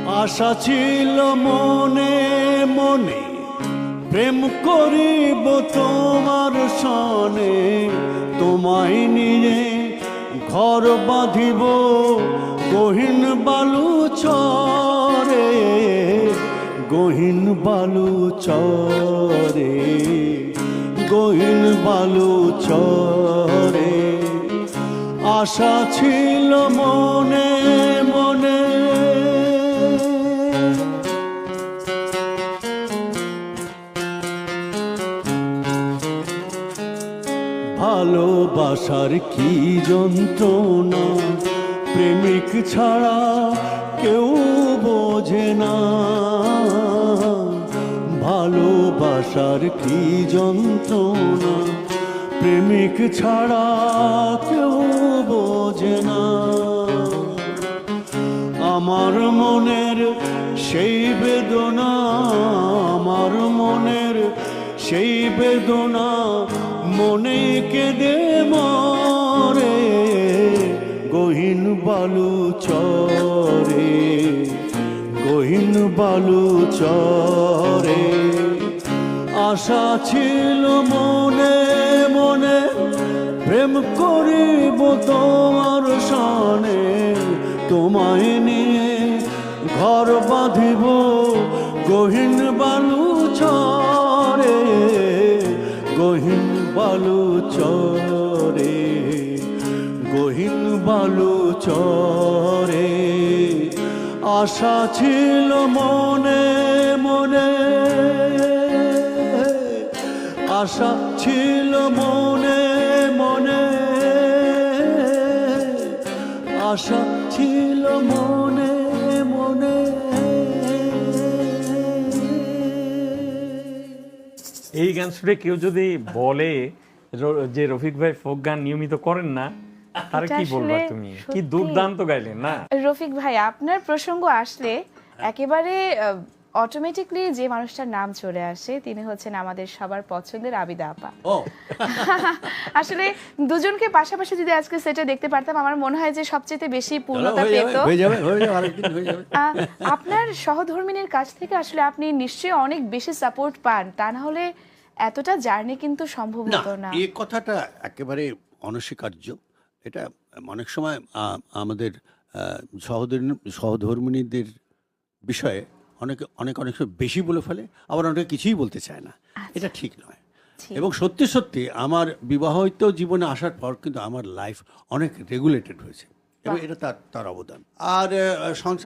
আশা ছিল মনে মনে প্রেম করিব তোমার সনে, তোমায় নিয়ে ঘর বাঁধিব গহীন বালু চরে, গহীন বালু চরে, গহীন বালু চরে। আশা ছিল মনে মনে। ভালোবাসার কি যন্ত্রণা প্রেমিক ছাড়া কেউ বোঝে না, ভালোবাসার কি যন্ত্রণা প্রেমিক ছাড়া কেউ বোঝে না। আমার মনের সেই বেদনা, আমার মনের সেই বেদনা মনে কেঁদে মরে, গহীন বালু চরে, গহীন বালু চরে। আশা ছিল মনে মনে প্রেম করিব তোমার সনে, তোমায় নিয়ে ঘর বাঁধিব গহীন বালু চরে, গহীন বালু চরে, গহীন বালু চরে। আশা ছিল মনে মনে, আশা ছিল মনে মনে, আশা ছিল মনে মনে। এই গান শুনে কেউ যদি বলে যে রফিক ভাই ফোক গান নিয়মিত করেন না, তার কি বলবা তুমি? কি দুর্দান্ত গাইলেন না রফিক ভাই। আপনার প্রসঙ্গ আসলে একেবারে অটোমেটিকলি যে মানুষটার নাম চলে আসে তিনি হচ্ছেন আমাদের সবার পছন্দের আবিদা আপা। আসলে দুজনকে পাশাপাশি যদি আজকে সেটে দেখতে পারতাম, আমার মনে হয় যে সবচেয়ে বেশি পূর্ণতা পেত। আপনার সহধর্মিনীর কাছ থেকে আসলে আপনি নিশ্চয়ই অনেক বেশি সাপোর্ট পান, তা না হলে এতটা জার্নি কিন্তু সম্ভব হতো না। এই কথাটা একেবারে অনস্বীকার্য। এটা অনেক সময় আমাদের সহধর্মিণীদের বিষয়ে অনেক অনেক অনেক বেশি বলে ফেলে, আবার অনেকে কিছুই বলতে চায় না। এটা ঠিক নয়। এবং সত্যি সত্যি আমার বিবাহিত জীবনে আসার পর কিন্তু আমার লাইফ অনেক রেগুলেটেড হয়েছে, এবং এটা তার অবদান। আর সংসার